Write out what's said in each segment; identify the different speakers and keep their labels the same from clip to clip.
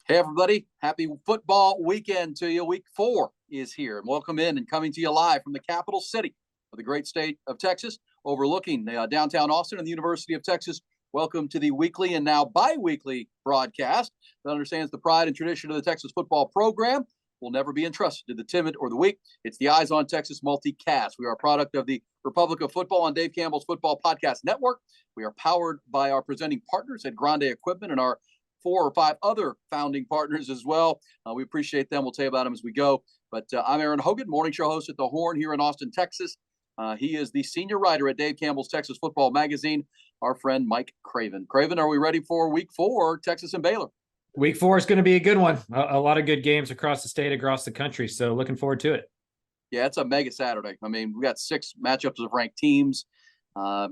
Speaker 1: Hey, everybody. Happy football weekend to you. Week 4 is here. And welcome in and coming to you live from the capital city of the great state of Texas, overlooking downtown Austin and the University of Texas. Welcome to the weekly and now bi-weekly broadcast that understands the pride and tradition of the Texas football program will never be entrusted to the timid or the weak. It's the Eyes on Texas multicast. We are a product of the Republic of Football on Dave Campbell's Football Podcast Network. We are powered by our presenting partners at Grande Equipment and our 4 or 5 other founding partners as well. We appreciate them. We'll tell you about them as we go. But I'm Aaron Hogan, morning show host at The Horn here in Austin, Texas. He is the senior writer at Dave Campbell's Texas Football Magazine, our friend Mike Craven. Craven, are we ready for week 4, Texas and Baylor?
Speaker 2: Week 4 is going to be a good one. A lot of good games across the state, across the country. So looking forward to it.
Speaker 1: Yeah, it's a mega Saturday. I mean, we got 6 matchups of ranked teams,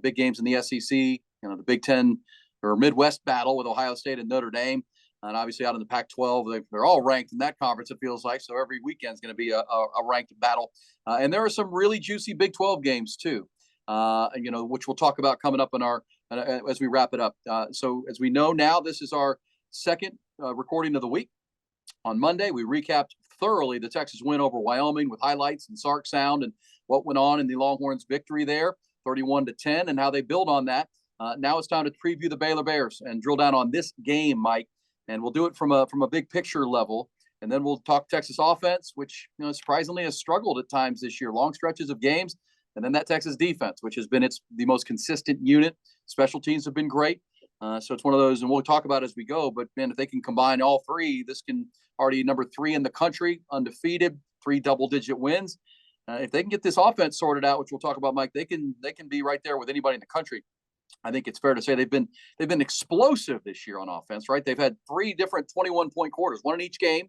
Speaker 1: big games in the SEC, the Big Ten or Midwest battle with Ohio State and Notre Dame. And obviously out in the Pac-12, they're all ranked in that conference, it feels like. So every weekend is going to be a ranked battle. And there are some really juicy Big 12 games too, which we'll talk about coming up in our as we wrap it up. So as we know now, this is our second recording of the week. On Monday, we recapped thoroughly the Texas win over Wyoming with highlights and Sark sound and what went on in the Longhorns' victory there, 31-10, and how they build on that. Now it's time to preview the Baylor Bears and drill down on this game, Mike. And we'll do it from a big picture level. And then we'll talk Texas offense, which surprisingly has struggled at times this year, long stretches of games. And then that Texas defense, which has been the most consistent unit. Special teams have been great. So it's one of those, and we'll talk about it as we go. But, man, if they can combine all three, this can already number 3 in the country, undefeated, 3 double-digit wins. If they can get this offense sorted out, which we'll talk about, Mike, they can be right there with anybody in the country. I think it's fair to say they've been explosive this year on offense, right? They've had 3 different 21-point quarters, one in each game.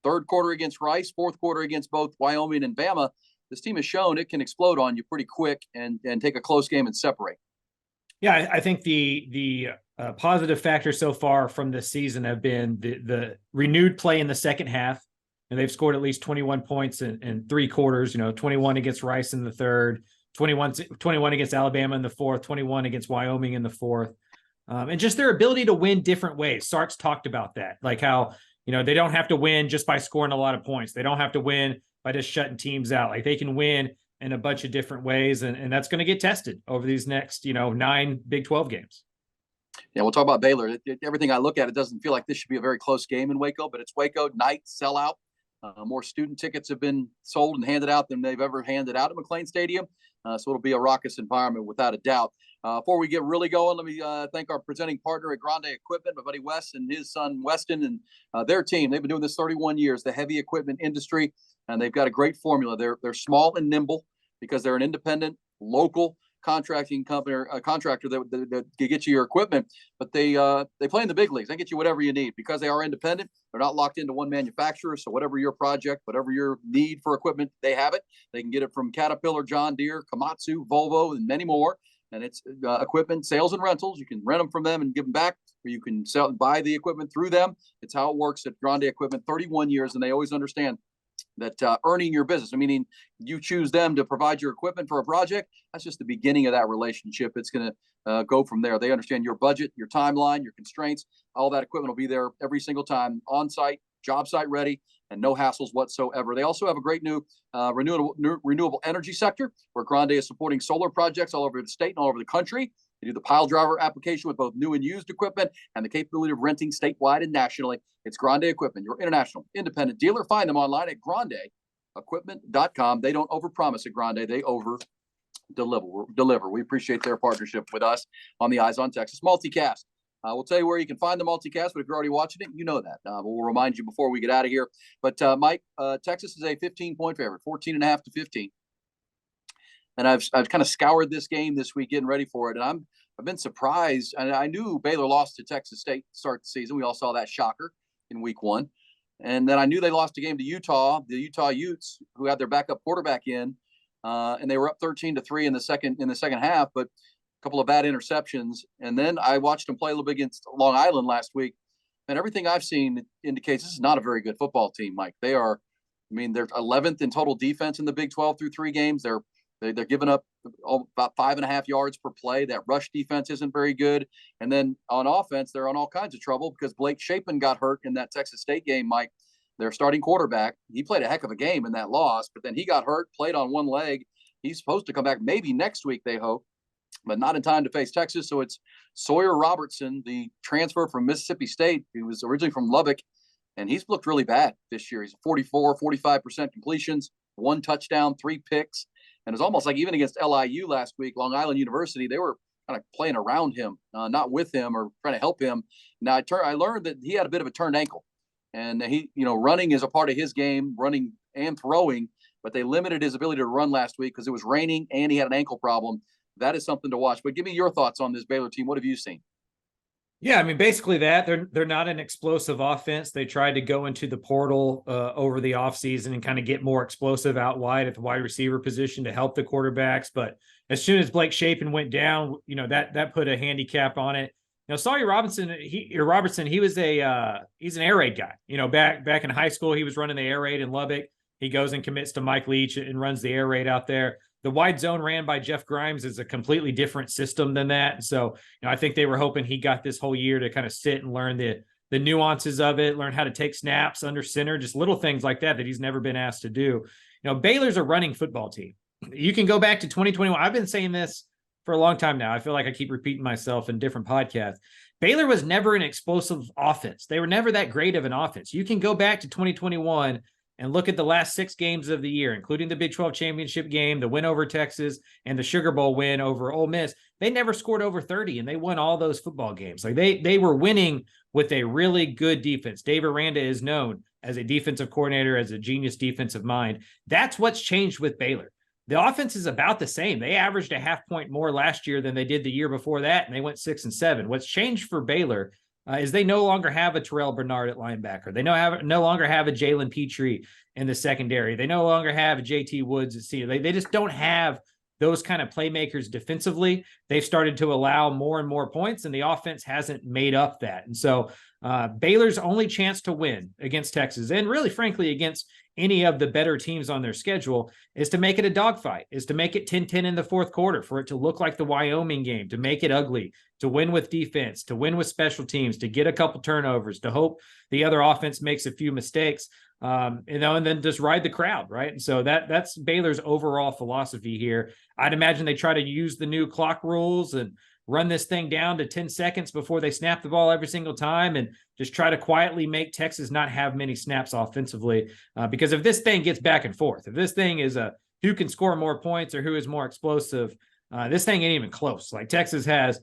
Speaker 1: Third quarter against Rice, fourth quarter against both Wyoming and Bama. This team has shown it can explode on you pretty quick and take a close game and separate.
Speaker 2: Yeah, I think the positive factors so far from this season have been the renewed play in the second half, and they've scored at least 21 points in 3 quarters. 21 against Rice in the third. 21 against Alabama in the fourth, 21 against Wyoming in the fourth. And just their ability to win different ways. Sark's talked about that, like how, they don't have to win just by scoring a lot of points. They don't have to win by just shutting teams out. Like they can win in a bunch of different ways. And that's going to get tested over these next, 9 Big 12 games.
Speaker 1: Yeah, we'll talk about Baylor. Everything I look at, it doesn't feel like this should be a very close game in Waco, but it's Waco, night, sellout. More student tickets have been sold and handed out than they've ever handed out at McLean Stadium. So it'll be a raucous environment without a doubt. Before we get really going, let me thank our presenting partner at Grande Equipment, my buddy Wes and his son Weston and their team. They've been doing this 31 years, the heavy equipment industry, and they've got a great formula. They're small and nimble because they're an independent, local contracting company or a contractor that can get you your equipment, but they play in the big leagues. They get you whatever you need because they are independent. They're not locked into one manufacturer. So whatever your project, whatever your need for equipment, they have it. They can get it from Caterpillar, John Deere, Komatsu, Volvo, and many more. And it's equipment sales and rentals. You can rent them from them and give them back, or you can buy the equipment through them. It's how it works at Grande Equipment. 31 years, and they always understand that earning your business, meaning you choose them to provide your equipment for a project, that's just the beginning of that relationship. It's going to go from there. They understand your budget, your timeline, your constraints. All that equipment will be there every single time, on site, job site ready, and no hassles whatsoever. They also have a great new renewable energy sector where Grande is supporting solar projects all over the state and all over the country. They do the pile driver application with both new and used equipment and the capability of renting statewide and nationally. It's Grande Equipment, your international independent dealer. Find them online at grandeequipment.com. They don't overpromise at Grande. They over-deliver. We appreciate their partnership with us on the Eyes on Texas multicast. We'll tell you where you can find the multicast, but if you're already watching it, you know that. We'll remind you before we get out of here. But, Mike, Texas is a 15-point favorite, 14.5 to 15. And I've kind of scoured this game this week, getting ready for it, and I've been surprised. And I knew Baylor lost to Texas State to start the season. We all saw that shocker in week 1, and then I knew they lost a game to Utah, the Utah Utes, who had their backup quarterback in, and they were up 13-3 in the second half, but a couple of bad interceptions. And then I watched them play a little bit against Long Island last week, and everything I've seen indicates this is not a very good football team, Mike. They're 11th in total defense in the Big 12 through 3 games. They're giving up about 5.5 yards per play. That rush defense isn't very good. And then on offense, they're on all kinds of trouble because Blake Shapen got hurt in that Texas State game, Mike. Their starting quarterback. He played a heck of a game in that loss, but then he got hurt, played on one leg. He's supposed to come back maybe next week, they hope, but not in time to face Texas. So it's Sawyer Robertson, the transfer from Mississippi State, who was originally from Lubbock, and he's looked really bad this year. He's 45% completions, 1 touchdown, 3 picks. And it's almost like even against LIU last week, Long Island University, they were kind of playing around him, not with him or trying to help him. Now, I learned that he had a bit of a turned ankle. And he, running is a part of his game, running and throwing, but they limited his ability to run last week because it was raining and he had an ankle problem. That is something to watch. But give me your thoughts on this Baylor team. What have you seen?
Speaker 2: Yeah, I mean, basically they're not an explosive offense. They tried to go into the portal over the offseason and kind of get more explosive out wide at the wide receiver position to help the quarterbacks. But as soon as Blake Shapen went down, that put a handicap on it. Sawyer Robertson, he was he's an air raid guy. Back in high school, he was running the air raid in Lubbock. He goes and commits to Mike Leach and runs the air raid out there. The wide zone ran by Jeff Grimes is a completely different system than that. So, I think they were hoping he got this whole year to kind of sit and learn the nuances of it, learn how to take snaps under center, just little things like that he's never been asked to do. Baylor's a running football team. You can go back to 2021. I've been saying this for a long time now. I feel like I keep repeating myself in different podcasts. Baylor was never an explosive offense. They were never that great of an offense. You can go back to 2021 and look at the last 6 games of the year, including the Big 12 championship game, the win over Texas, and the Sugar Bowl win over Ole Miss. They never scored over 30, and they won all those football games. Like they were winning with a really good defense. Dave Aranda is known as a defensive coordinator, as a genius defensive mind. That's what's changed with Baylor. The offense is about the same. They averaged a half point more last year than they did the year before that, and they went 6-7. What's changed for Baylor is they no longer have a Terrell Bernard at linebacker. They no longer have a Jalen Petrie in the secondary. They no longer have a JT Woods at senior. They just don't have those kind of playmakers defensively. They've started to allow more and more points, and the offense hasn't made up that. And so Baylor's only chance to win against Texas, and really, frankly, against any of the better teams on their schedule, is to make it a dogfight, is to make it 10-10 in the fourth quarter, for it to look like the Wyoming game, to make it ugly, to win with defense, to win with special teams, to get a couple turnovers, to hope the other offense makes a few mistakes, and then just ride the crowd, right? And so that's Baylor's overall philosophy here. I'd imagine they try to use the new clock rules and run this thing down to 10 seconds before they snap the ball every single time, and just try to quietly make Texas not have many snaps offensively. Because if this thing gets back and forth, if this thing is who can score more points or who is more explosive, this thing ain't even close. Like, Texas has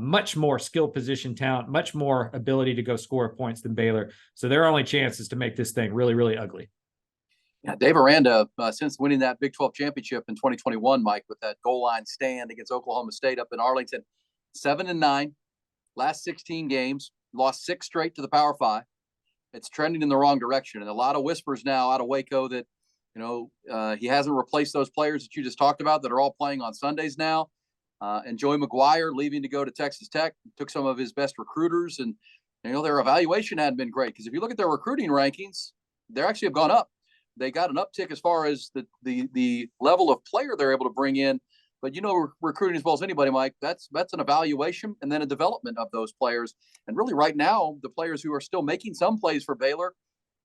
Speaker 2: much more skill position talent, much more ability to go score points than Baylor. So their only chance is to make this thing really, really ugly.
Speaker 1: Yeah, Dave Aranda, since winning that Big 12 championship in 2021, Mike, with that goal line stand against Oklahoma State up in Arlington, 7-9, last 16 games, lost 6 straight to the Power 5. It's trending in the wrong direction, and a lot of whispers now out of Waco that he hasn't replaced those players that you just talked about that are all playing on Sundays now. And Joey McGuire leaving to go to Texas Tech took some of his best recruiters, and their evaluation hadn't been great, because if you look at their recruiting rankings, they actually have gone up. They got an uptick as far as the level of player they're able to bring in. But recruiting as well as anybody, Mike, that's an evaluation and then a development of those players. And really right now, the players who are still making some plays for Baylor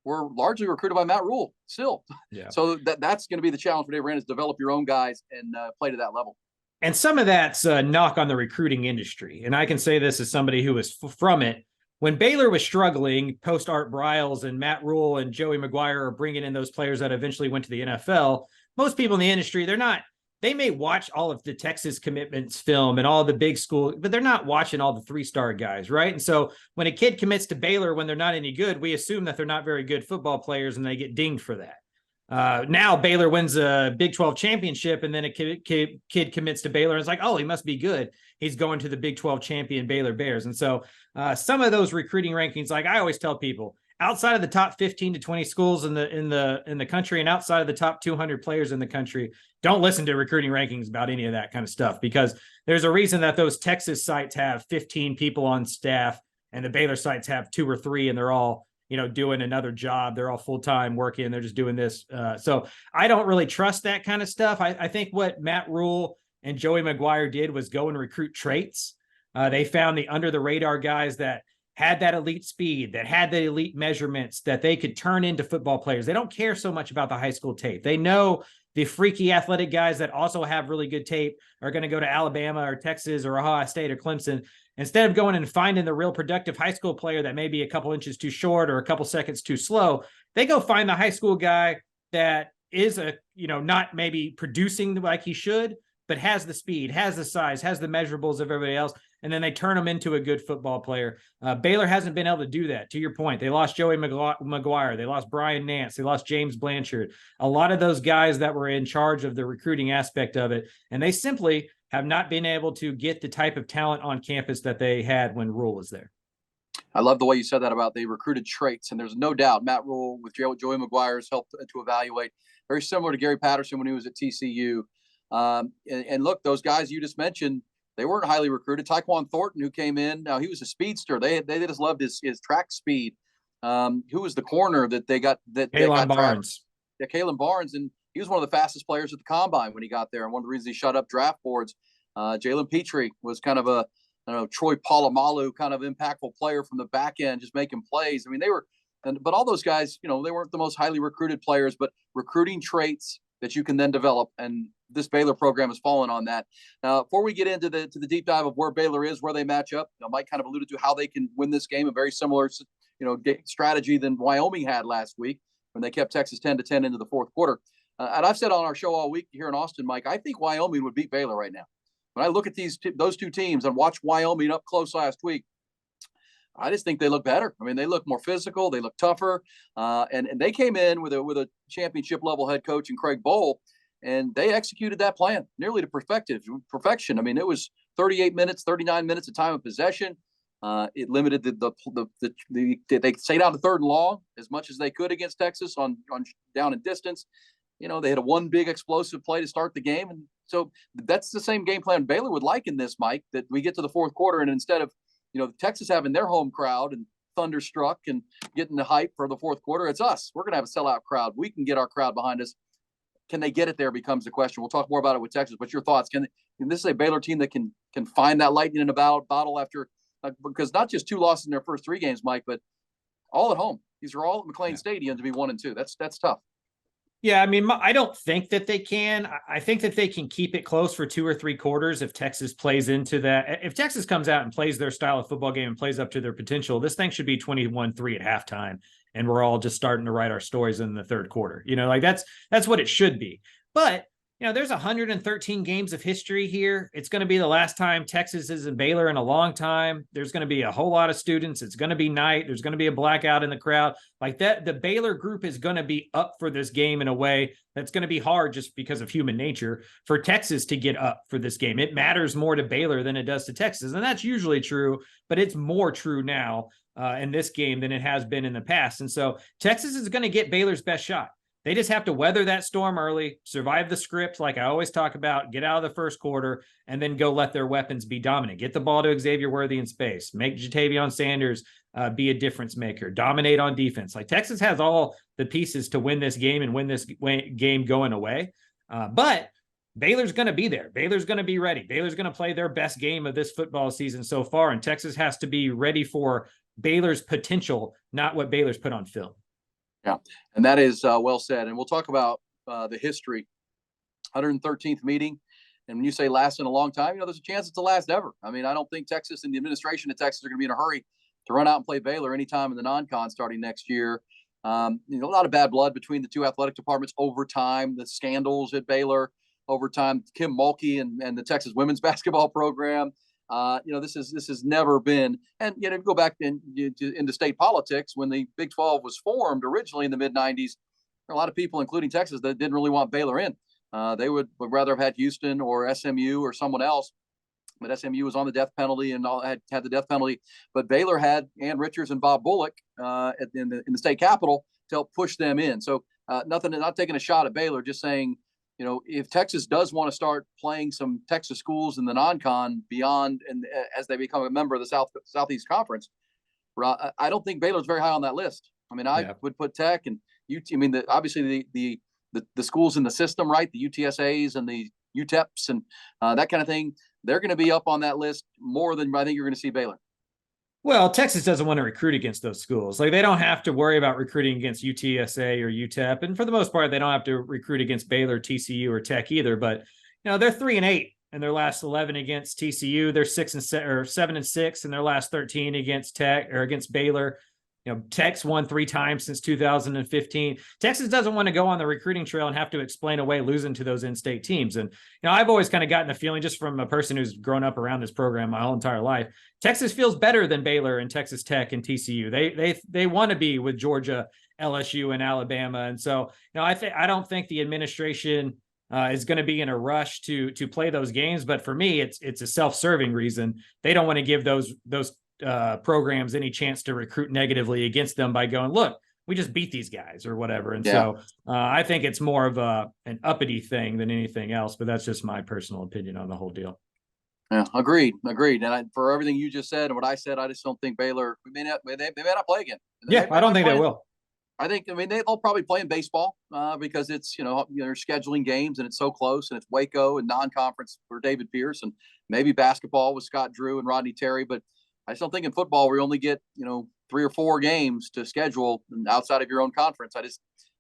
Speaker 1: were largely recruited by Matt Rule still. Yeah. So that's going to be the challenge for Dave Aranda, is develop your own guys and play to that level.
Speaker 2: And some of that's a knock on the recruiting industry. And I can say this as somebody who was from it. When Baylor was struggling, post Art Briles and Matt Rule and Joey McGuire are bringing in those players that eventually went to the NFL, most people in the industry, they may watch all of the Texas commitments film and all the big school, but they're not watching all the 3-star guys, right? And so when a kid commits to Baylor when they're not any good, we assume that they're not very good football players, and they get dinged for that. Now Baylor wins a Big 12 championship, and then a kid commits to Baylor and it's like, oh, he must be good. He's going to the Big 12 champion Baylor Bears. And so some of those recruiting rankings, like I always tell people, outside of the top 15 to 20 schools in the country, and outside of the top 200 players in the country, don't listen to recruiting rankings about any of that kind of stuff, because there's a reason that those Texas sites have 15 people on staff and the Baylor sites have 2 or 3, and they're all doing another job. They're all full-time working. They're just doing this. So I don't really trust that kind of stuff. I think what Matt Rule and Joey McGuire did was go and recruit traits. They found the under the radar guys that had that elite speed, that had the elite measurements that they could turn into football players. They don't care so much about the high school tape. They know the freaky athletic guys that also have really good tape are going to go to Alabama or Texas or Ohio State or Clemson. Instead of going and finding the real productive high school player that may be a couple inches too short or a couple seconds too slow, they go find the high school guy that is not maybe producing like he should, but has the speed, has the size, has the measurables of everybody else, and then they turn him into a good football player. Baylor hasn't been able to do that. To your point, they lost Joey McGuire, they lost Brian Nance, they lost James Blanchard, a lot of those guys that were in charge of the recruiting aspect of it, and they simply have not been able to get the type of talent on campus that they had when Rule was there.
Speaker 1: I love the way you said that about they recruited traits, and there's no doubt Matt Rule with Joey McGuire's helped to evaluate. Very similar to Gary Patterson when he was at TCU. And look, those guys you just mentioned, they weren't highly recruited. Tyquan Thornton, who came in, now he was a speedster. They just loved his track speed. Who was the corner that they got?
Speaker 2: Kalen Barnes.
Speaker 1: Yeah, Kalen Barnes, and he was one of the fastest players at the combine when he got there. And one of the reasons he shut up draft boards. Jalen Petrie was kind of a Troy Polamalu kind of impactful player from the back end, just making plays. I mean, they were, but all those guys, they weren't the most highly recruited players, but recruiting traits that you can then develop. And this Baylor program has fallen on that. Now, before we get into the deep dive of where Baylor is, where they match up, Mike kind of alluded to how they can win this game, a very similar, strategy than Wyoming had last week when they kept Texas 10-10 into the fourth quarter. And I've said on our show all week here in Austin, Mike, I think Wyoming would beat Baylor right now. When I look at those two teams and watch Wyoming up close last week, I just think they look better. I mean, they look more physical, they look tougher, and they came in with a championship level head coach in Craig Bowl, and they executed that plan nearly to perfection. I mean, it was 38 minutes, 39 minutes of time of possession. It limited they stayed out of third and long as much as they could against Texas on down and distance. They had a one big explosive play to start the game, and so that's the same game plan Baylor would like in this, Mike. That we get to the fourth quarter, and instead of Texas having their home crowd and thunderstruck and getting the hype for the fourth quarter, it's us. We're going to have a sellout crowd. We can get our crowd behind us. Can they get it there becomes the question. We'll talk more about it with Texas. But your thoughts? Can this is a Baylor team that can find that lightning in a bottle after because not just 2 losses in their first 3 games, Mike, but all at home. These are all at McLean Stadium to be 1-2. That's tough.
Speaker 2: Yeah, I mean, I don't think that they can. I think that they can keep it close for 2 or 3 quarters if Texas plays into that. If Texas comes out and plays their style of football game and plays up to their potential, this thing should be 21-3 at halftime, and we're all just starting to write our stories in the third quarter. That's what it should be. But there's 113 games of history here. It's going to be the last time Texas is in Baylor in a long time. There's going to be a whole lot of students. It's going to be night. There's going to be a blackout in the crowd. Like that, the Baylor group is going to be up for this game in a way that's going to be hard just because of human nature for Texas to get up for this game. It matters more to Baylor than it does to Texas. And that's usually true, but it's more true now in this game than it has been in the past. And so Texas is going to get Baylor's best shot. They just have to weather that storm early, survive the script, like I always talk about, get out of the first quarter, and then go let their weapons be dominant. Get the ball to Xavier Worthy in space. Make Jatavion Sanders be a difference maker. Dominate on defense. Like Texas has all the pieces to win this game and win this game going away. But Baylor's going to be there. Baylor's going to be ready. Baylor's going to play their best game of this football season so far, and Texas has to be ready for Baylor's potential, not what Baylor's put on film.
Speaker 1: Yeah, and that is well said. And we'll talk about the history. 113th meeting. And when you say last in a long time, there's a chance it's the last ever. I mean, I don't think Texas and the administration of Texas are going to be in a hurry to run out and play Baylor anytime in the non-con starting next year. A lot of bad blood between the 2 athletic departments over time, the scandals at Baylor over time, Kim Mulkey and the Texas women's basketball program. This has never been, and go back into state politics when the Big 12 was formed originally in the mid 90s. There are a lot of people, including Texas, that didn't really want Baylor in. They would rather have had Houston or SMU or someone else, but SMU was on the death penalty and had the death penalty. But Baylor had Ann Richards and Bob Bullock in the state capitol to help push them in. So not taking a shot at Baylor, just saying, if Texas does want to start playing some Texas schools in the non-con beyond and as they become a member of the Southeast Conference, I don't think Baylor's very high on that list. I mean, I would put Tech and obviously the schools in the system, right? The UTSAs and the UTEPs and that kind of thing. They're going to be up on that list more than I think you're going to see Baylor.
Speaker 2: Well, Texas doesn't want to recruit against those schools. Like, they don't have to worry about recruiting against UTSA or UTEP. And for the most part, they don't have to recruit against Baylor, TCU, or Tech either. But, they're 3-8 in their last 11 against TCU. They're 7-6 in their last 13 against Tech or against Baylor. Tech's won 3 times since 2015. Texas doesn't want to go on the recruiting trail and have to explain away losing to those in-state teams. And, I've always kind of gotten the feeling, just from a person who's grown up around this program my whole entire life, Texas feels better than Baylor and Texas Tech and TCU. They want to be with Georgia, LSU, and Alabama. And so, I don't think the administration is going to be in a rush to play those games. But for me, it's a self-serving reason. They don't want to give those programs any chance to recruit negatively against them by going, look, we just beat these guys or whatever. And so I think it's more of an uppity thing than anything else, but that's just my personal opinion on the whole deal.
Speaker 1: Yeah, agreed. And for everything you just said and what I said, I just don't think Baylor, they may not play again.
Speaker 2: I don't think they will.
Speaker 1: They'll probably play in baseball because it's, they're scheduling games and it's so close, and it's Waco and non-conference for David Pierce, and maybe basketball with Scott Drew and Rodney Terry. But I still think in football, we only get, 3 or 4 games to schedule outside of your own conference. I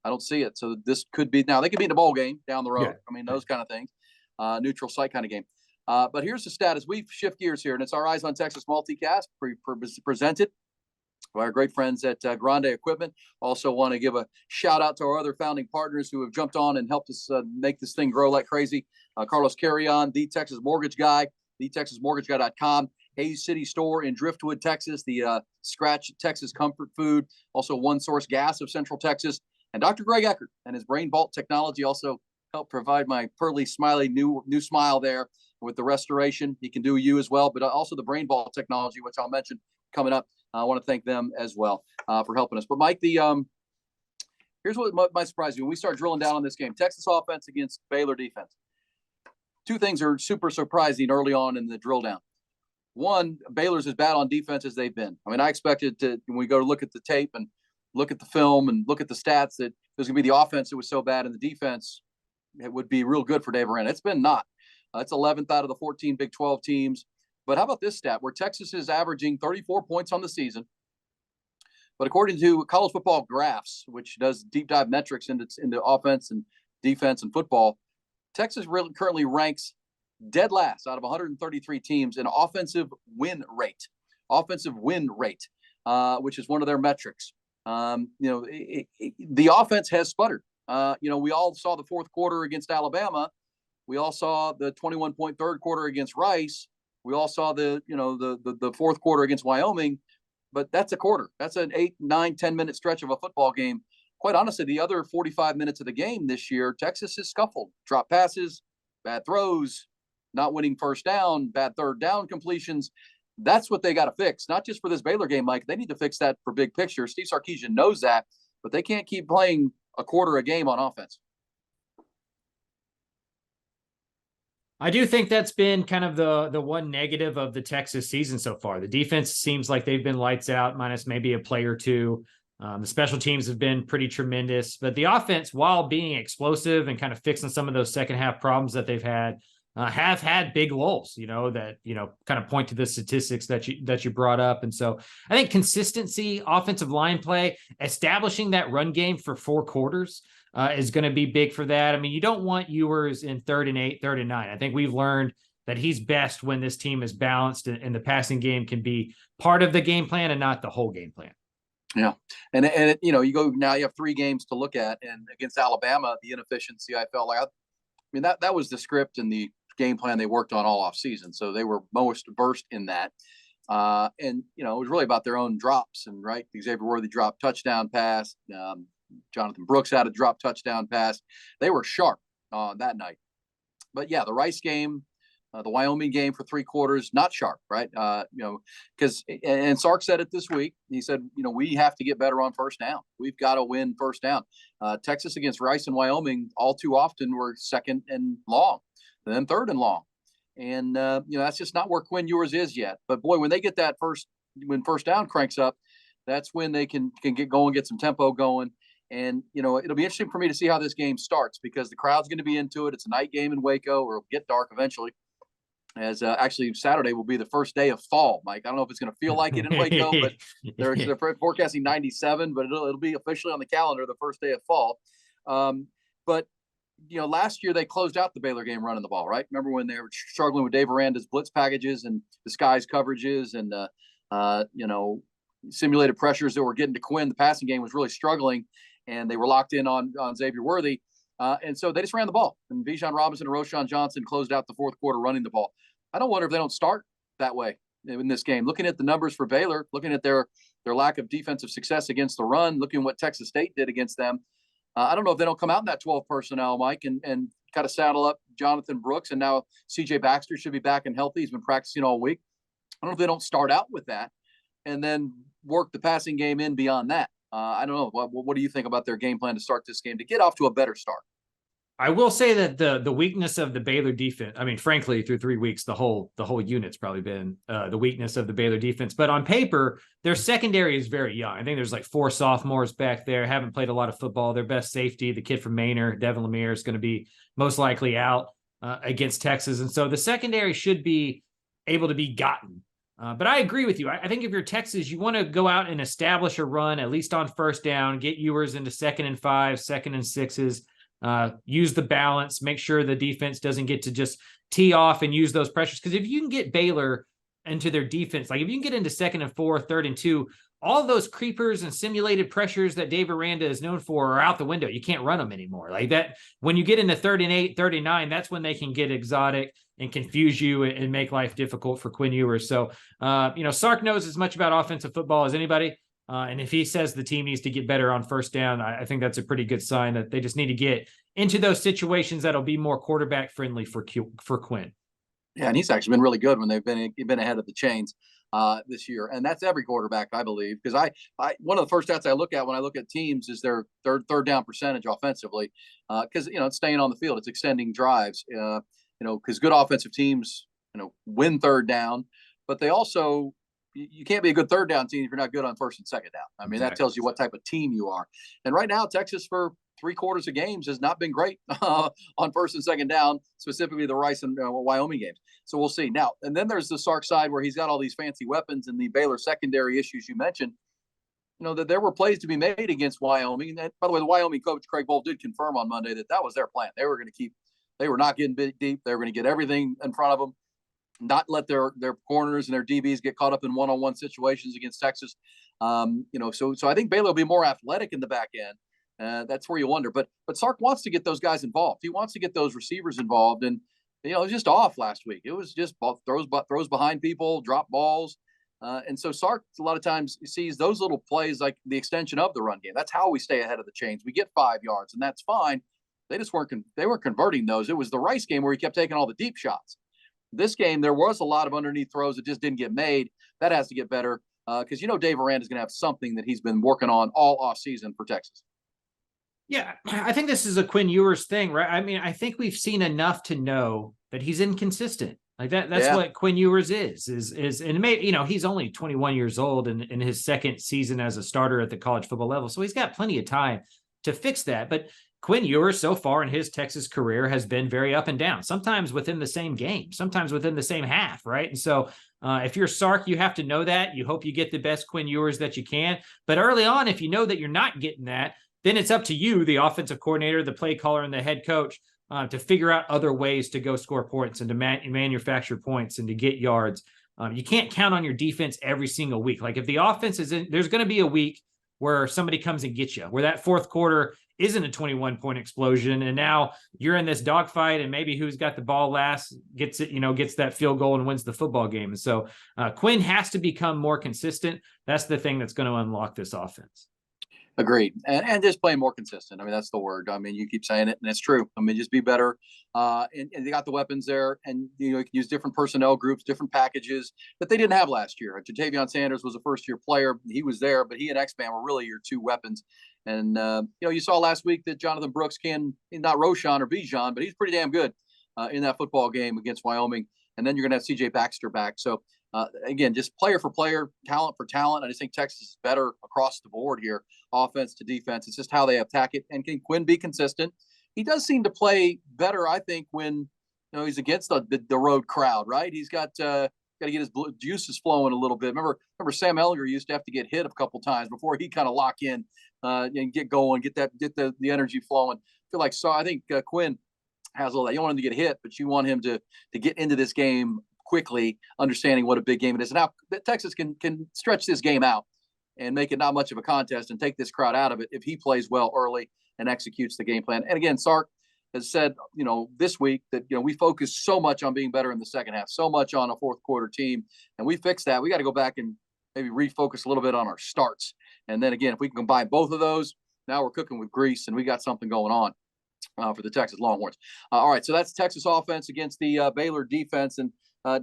Speaker 1: don't see it. So this could be, now they could be in a bowl game down the road. Yeah. Those kind of things, neutral site kind of game. But here's the status. We shift gears here, and it's our Eyes on Texas multicast presented by our great friends at Grande Equipment. Also want to give a shout out to our other founding partners who have jumped on and helped us make this thing grow like crazy. Carlos Carrion, the Texas Mortgage Guy, thetexasmortgageguy.com. Hayes City Store in Driftwood, Texas, the Scratch Texas Comfort Food, also One Source Gas of Central Texas, and Dr. Greg Eckert and his Brain Vault technology also helped provide my pearly, smiley new smile there with the restoration. He can do you as well, but also the Brain Vault technology, which I'll mention coming up. I want to thank them as well for helping us. But Mike, here's what might surprise you when we start drilling down on this game: Texas offense against Baylor defense. 2 things are super surprising early on in the drill down. One, Baylor's as bad on defense as they've been. I expected to, when we go to look at the tape and look at the film and look at the stats, that there's going to be the offense that was so bad and the defense, it would be real good for Dave Aranda. It's been not. It's 11th out of the 14 Big 12 teams. But how about this stat where Texas is averaging 34 points on the season? But according to College Football Graphs, which does deep dive metrics into offense and defense and football, Texas currently ranks dead last out of 133 teams in offensive win rate, which is one of their metrics. The offense has sputtered. We all saw the fourth quarter against Alabama. We all saw the 21-point third quarter against Rice. We all saw the fourth quarter against Wyoming. But that's a quarter. That's an 8, 9, 10-minute stretch of a football game. Quite honestly, the other 45 minutes of the game this year, Texas has scuffled. Drop passes, bad throws, not winning first down, bad third down completions. That's what they got to fix, not just for this Baylor game, Mike. They need to fix that for big picture. Steve Sarkisian knows that, but they can't keep playing a quarter a game on offense.
Speaker 2: I do think that's been kind of the one negative of the Texas season so far. The defense seems like they've been lights out, minus maybe a play or two. The special teams have been pretty tremendous, but the offense, while being explosive and kind of fixing some of those second half problems that they've had, have had big lulls, that, kind of point to the statistics that you brought up. And so I think consistency, offensive line play, establishing that run game for 4 quarters is going to be big for that. You don't want Ewers in 3rd and 8, 3rd and 9. I think we've learned that he's best when this team is balanced and the passing game can be part of the game plan and not the whole game plan.
Speaker 1: Yeah. And you go now, you have 3 games to look at, and against Alabama, the inefficiency, I felt like, that was the script and the game plan they worked on all off season. So they were most versed in that. And it was really about their own drops, and right. Xavier Worthy dropped touchdown pass. Jonathan Brooks had a drop touchdown pass. They were sharp that night. But yeah, the Rice game, the Wyoming game for 3 quarters, not sharp, right? Because and Sark said it this week. He said, we have to get better on first down. We've got to win first down. Texas against Rice and Wyoming all too often were 2nd and long, and then 3rd and long. And that's just not where Quinn Ewers is yet. But boy, when they get that when first down cranks up, that's when they can get going, get some tempo going. And, it'll be interesting for me to see how this game starts because the crowd's going to be into it. It's a night game in Waco, or it'll get dark eventually. As actually Saturday will be the first day of fall, Mike. I don't know if it's going to feel like it in Waco, but they're forecasting 97, but it'll be officially on the calendar the first day of fall. But last year they closed out the Baylor game running the ball, right? Remember when they were struggling with Dave Aranda's blitz packages and disguise coverages and simulated pressures that were getting to Quinn. The passing game was really struggling, and they were locked in on Xavier Worthy. And so they just ran the ball. And Bijan Robinson and Roshan Johnson closed out the fourth quarter running the ball. I don't wonder if they don't start that way in this game. Looking at the numbers for Baylor, looking at their lack of defensive success against the run, looking at what Texas State did against them. I don't know if they don't come out in that 12 personnel, Mike, and kind of saddle up Jonathan Brooks. And now C.J. Baxter should be back and healthy. He's been practicing all week. I don't know if they don't start out with that and then work the passing game in beyond that. I don't know. What do you think about their game plan to start this game to get off to a better start?
Speaker 2: I will say that the weakness of the Baylor defense, I mean, frankly, through 3 weeks, the whole unit's probably been the weakness of the Baylor defense. But on paper, their secondary is very young. I think there's like 4 sophomores back there, haven't played a lot of football. Their best safety, the kid from Manor, Devin Lemire, is going to be most likely out against Texas. And so the secondary should be able to be gotten. But I agree with you. I think if you're Texas, you want to go out and establish a run, at least on first down, get Ewers into 2nd and 5, 2nd and 6s. Use the balance, make sure the defense doesn't get to just tee off and use those pressures. Because if you can get Baylor into their defense, like if you can get into 2nd and 4, 3rd and 2, all those creepers and simulated pressures that Dave Aranda is known for are out the window. You can't run them anymore. Like that, when you get into 3rd and 8, 3rd and 9, that's when they can get exotic and confuse you and make life difficult for Quinn Ewers. So, Sark knows as much about offensive football as anybody. And if he says the team needs to get better on first down, I think that's a pretty good sign that they just need to get into those situations that'll be more quarterback friendly for Quinn.
Speaker 1: Yeah, and he's actually been really good when they've been ahead of the chains this year, and that's every quarterback, I believe. Because I one of the first stats I look at when I look at teams is their third down percentage offensively, because it's staying on the field, it's extending drives. Because good offensive teams win third down, but they also you can't be a good third down team if you're not good on first and second down. I mean, exactly. That tells you what type of team you are. And right now, Texas for 3/4 of games has not been great on first and second down, specifically the Rice and Wyoming games. So we'll see. Now, and then there's the Sark side where he's got all these fancy weapons and the Baylor secondary issues you mentioned. That there were plays to be made against Wyoming. And by the way, the Wyoming coach, Craig Bolt, did confirm on Monday that was their plan. They were not getting deep. They were going to get everything in front of them, not let their corners and their DBs get caught up in one-on-one situations against Texas. So I think Baylor will be more athletic in the back end. That's where you wonder. But Sark wants to get those guys involved. He wants to get those receivers involved. And, it was just off last week. It was just throws behind people, drop balls. And so Sark a lot of times sees those little plays like the extension of the run game. That's how we stay ahead of the chains. We get 5 yards, and that's fine. They just weren't converting those. It was the Rice game where he kept taking all the deep shots. This game, there was a lot of underneath throws that just didn't get made. That has to get better because Dave Aranda is going to have something that he's been working on all offseason for Texas.
Speaker 2: Yeah, I think this is a Quinn Ewers thing, right? I mean, I think we've seen enough to know that he's inconsistent. Like that's what Quinn Ewers is and maybe, he's only 21 years old and in his second season as a starter at the college football level. So he's got plenty of time to fix that. But Quinn Ewers so far in his Texas career has been very up and down, sometimes within the same game, sometimes within the same half, right? And so if you're Sark, you have to know that. You hope you get the best Quinn Ewers that you can. But early on, if you know that you're not getting that, then it's up to you, the offensive coordinator, the play caller, and the head coach to figure out other ways to go score points and to manufacture points and to get yards. You can't count on your defense every single week. Like if the offense is in, there's going to be a week where somebody comes and gets you, where that fourth quarter isn't a 21-point explosion. And now you're in this dogfight and maybe who's got the ball last gets it, gets that field goal and wins the football game. And so Quinn has to become more consistent. That's the thing that's going to unlock this offense.
Speaker 1: Agreed. And just playing more consistent. I mean, that's the word. I mean, you keep saying it and it's true. I mean, just be better. And they got the weapons there and, you can use different personnel groups, different packages that they didn't have last year. Jatavion Sanders was a first-year player. He was there, but he and X-Man were really your two weapons. And, you saw last week that Jonathan Brooks not Roshan or Bijan, but he's pretty damn good in that football game against Wyoming. And then you're going to have C.J. Baxter back. So Again, just player for player, talent for talent. I just think Texas is better across the board here, offense to defense. It's just how they attack it. And can Quinn be consistent? He does seem to play better, I think, when he's against the road crowd, right? He's got to get his juices flowing a little bit. Remember Sam Ellinger used to have to get hit a couple times before he kind of lock in and get going, get the energy flowing. I think Quinn has all that. You don't want him to get hit, but you want him to get into this game quickly, understanding what a big game it is. And now Texas can stretch this game out and make it not much of a contest and take this crowd out of it if he plays well early and executes the game plan. And again, Sark has said, this week that, we focus so much on being better in the second half, so much on a fourth quarter team, and we fixed that. We got to go back and maybe refocus a little bit on our starts. And then again, if we can combine both of those, now we're cooking with grease and we got something going on for the Texas Longhorns. All right. So that's Texas offense against the Baylor defense. And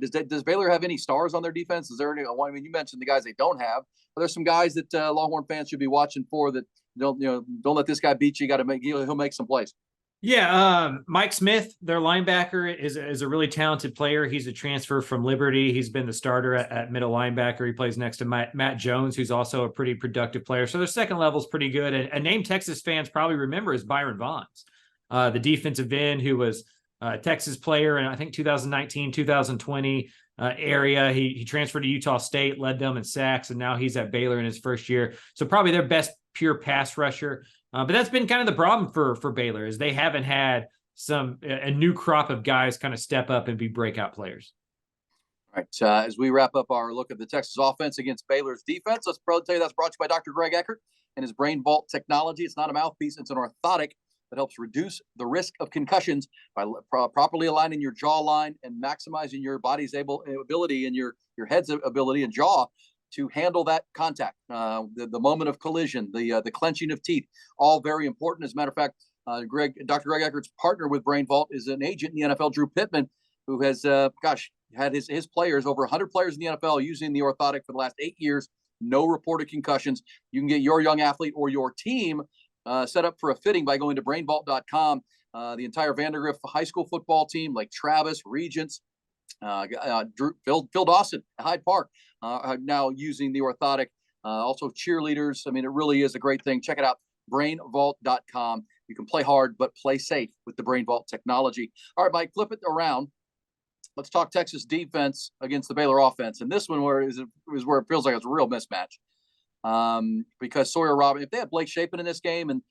Speaker 1: does Baylor have any stars on their defense? Is there any? I mean, you mentioned the guys they don't have. Are there some guys that Longhorn fans should be watching for that? Don't let this guy beat you. He'll make some plays.
Speaker 2: Yeah, Mike Smith, their linebacker, is a really talented player. He's a transfer from Liberty. He's been the starter at middle linebacker. He plays next to Matt Jones, who's also a pretty productive player. So their second level is pretty good. And a name Texas fans probably remember is Byron Vaughns, the defensive end who was a Texas player in, I think, 2019, 2020 area. He transferred to Utah State, led them in sacks, and now he's at Baylor in his first year. So probably their best pure pass rusher. But that's been kind of the problem for Baylor, is they haven't had a new crop of guys kind of step up and be breakout players.
Speaker 1: All right. As we wrap up our look at the Texas offense against Baylor's defense, let's tell you that's brought to you by Dr. Greg Eckert and his Brain Vault technology. It's not a mouthpiece. It's an orthotic that helps reduce the risk of concussions by properly aligning your jawline and maximizing your body's ability and your head's ability and jaw to handle that contact, the moment of collision, the clenching of teeth, all very important. As a matter of fact, Dr. Greg Eckert's partner with Brain Vault is an agent in the NFL, Drew Pittman, who has, had his players, over 100 players in the NFL using the orthotic for the last 8 years, no reported concussions. You can get your young athlete or your team set up for a fitting by going to brainvault.com. The entire Vandergrift high school football team, like Travis, Regents, Phil Dawson at Hyde Park, now using the orthotic. Also cheerleaders. I mean, it really is a great thing. Check it out, brainvault.com. You can play hard, but play safe with the Brain Vault technology. All right, Mike, flip it around. Let's talk Texas defense against the Baylor offense. And this one is where it feels like it's a real mismatch. Because Sawyer Robinson, if they had Blake Shapen in this game, and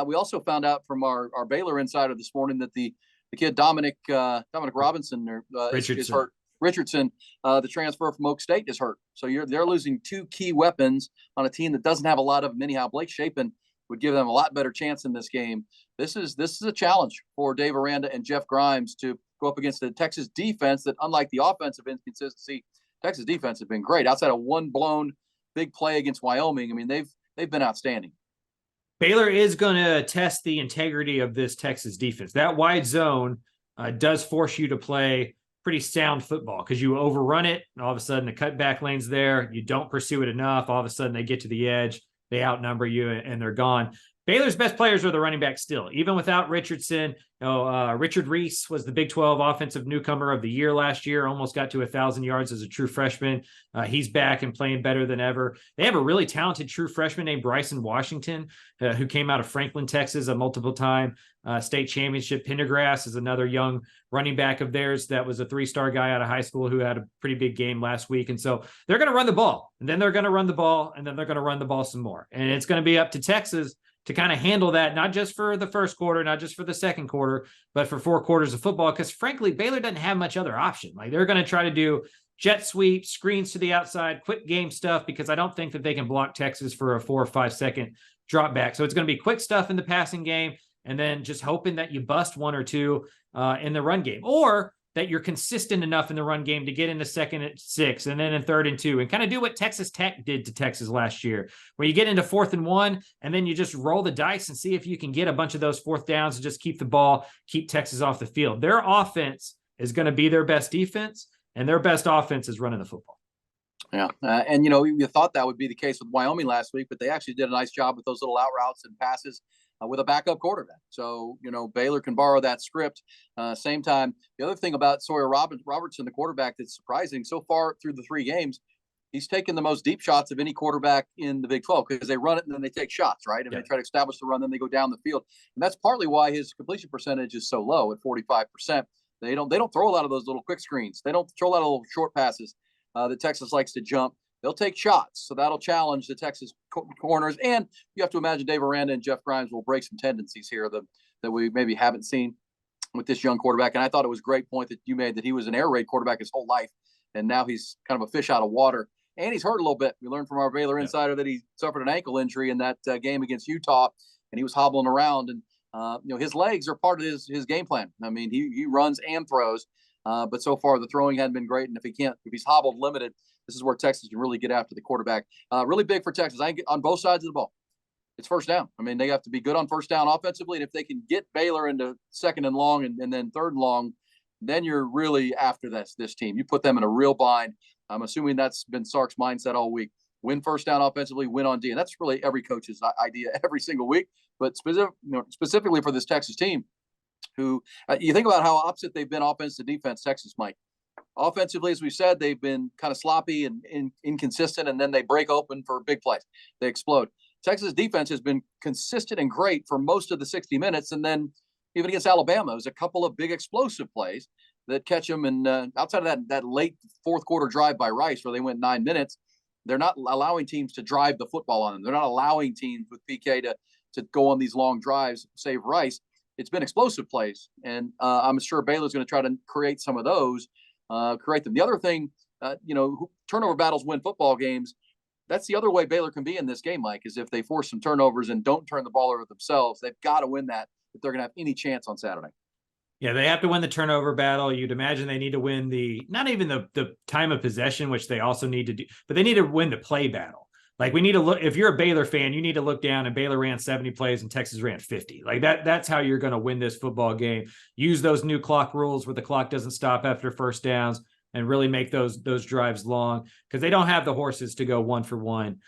Speaker 1: we also found out from our Baylor insider this morning that the kid Dominic Robinson is hurt. Richardson, the transfer from Oak State, is hurt. So they're losing two key weapons on a team that doesn't have a lot of them anyhow. Blake Shapen would give them a lot better chance in this game. This is a challenge for Dave Aranda and Jeff Grimes to go up against the Texas defense that, unlike the offensive inconsistency, Texas defense has been great. Outside of one blown big play against Wyoming, I mean, they've been outstanding.
Speaker 2: Baylor is going to test the integrity of this Texas defense. That wide zone does force you to play pretty sound football, because you overrun it, and all of a sudden the cutback lane's there. You don't pursue it enough. All of a sudden they get to the edge, they outnumber you, and they're gone. Baylor's best players are the running backs still, even without Richardson. Richard Reese was the Big 12 Offensive Newcomer of the Year last year, almost got to 1,000 yards as a true freshman. He's back and playing better than ever. They have a really talented true freshman named Bryson Washington, who came out of Franklin, Texas, a multiple-time state championship. Pendergrass is another young running back of theirs that was a 3-star guy out of high school who had a pretty big game last week. And so they're going to run the ball, and then they're going to run the ball, and then they're going to run the ball some more. And it's going to be up to Texas to kind of handle that, not just for the first quarter, not just for the second quarter, but for 4 quarters of football. Because frankly, Baylor doesn't have much other option. Like, they're going to try to do jet sweep, screens to the outside, quick game stuff, because I don't think that they can block Texas for a 4 or 5 second drop back. So it's going to be quick stuff in the passing game, and then just hoping that you bust 1 or 2 in the run game, or that you're consistent enough in the run game to get into 2nd and 6, and then in 3rd and 2, and kind of do what Texas Tech did to Texas last year, where you get into 4th and 1, and then you just roll the dice and see if you can get a bunch of those 4th downs and just keep the ball, keep Texas off the field. Their offense is going to be their best defense, and their best offense is running the football.
Speaker 1: Yeah. And, you thought that would be the case with Wyoming last week, but they actually did a nice job with those little out routes and passes. with a backup quarterback. So, Baylor can borrow that script. Same time, the other thing about Sawyer Robertson, the quarterback, that's surprising so far through the 3 games, he's taken the most deep shots of any quarterback in the Big 12 because they run it and then they take shots, right? And they try to establish the run, then they go down the field. And that's partly why his completion percentage is so low at 45%. They don't throw a lot of those little quick screens. They don't throw a lot of little short passes that Texas likes to jump. They'll take shots. So that'll challenge the Texas corners. And you have to imagine Dave Aranda and Jeff Grimes will break some tendencies here that we maybe haven't seen with this young quarterback. And I thought it was a great point that you made, that he was an air raid quarterback his whole life. And now he's kind of a fish out of water. And he's hurt a little bit. We learned from our Baylor insider that he suffered an ankle injury in that game against Utah, and he was hobbling around. And his legs are part of his game plan. I mean, he runs and throws, but so far the throwing hadn't been great. And if he's hobbled limited, this is where Texas can really get after the quarterback. Really big for Texas. I think on both sides of the ball, it's first down. I mean, they have to be good on first down offensively, and if they can get Baylor into second and long and then third and long, then you're really after this team. You put them in a real bind. I'm assuming that's been Sark's mindset all week. Win first down offensively, win on D. And that's really every coach's idea every single week. But specifically for this Texas team, who you think about how opposite they've been offense to defense, Texas, Mike. Offensively, as we said, they've been kind of sloppy and inconsistent, and then they break open for big plays. They explode. Texas defense has been consistent and great for most of the 60 minutes, and then even against Alabama, it was a couple of big explosive plays that catch them. And outside of that late fourth quarter drive by Rice, where they went 9 minutes, they're not allowing teams to drive the football on them. They're not allowing teams with PK to go on these long drives, save Rice. It's been explosive plays. And I'm sure Baylor's going to try to create some of those, create them. The other thing, turnover battles win football games. That's the other way Baylor can be in this game, Mike, is if they force some turnovers and don't turn the ball over themselves. They've got to win that if they're going to have any chance on Saturday.
Speaker 2: Yeah, they have to win the turnover battle. You'd imagine they need to win not even the time of possession, which they also need to do, but they need to win the play battle. Like, we need to look, if you're a Baylor fan, you need to look down and Baylor ran 70 plays and Texas ran 50. Like that's how you're going to win this football game. Use those new clock rules where the clock doesn't stop after first downs and really make those drives long, because they don't have the horses to go 1-for-1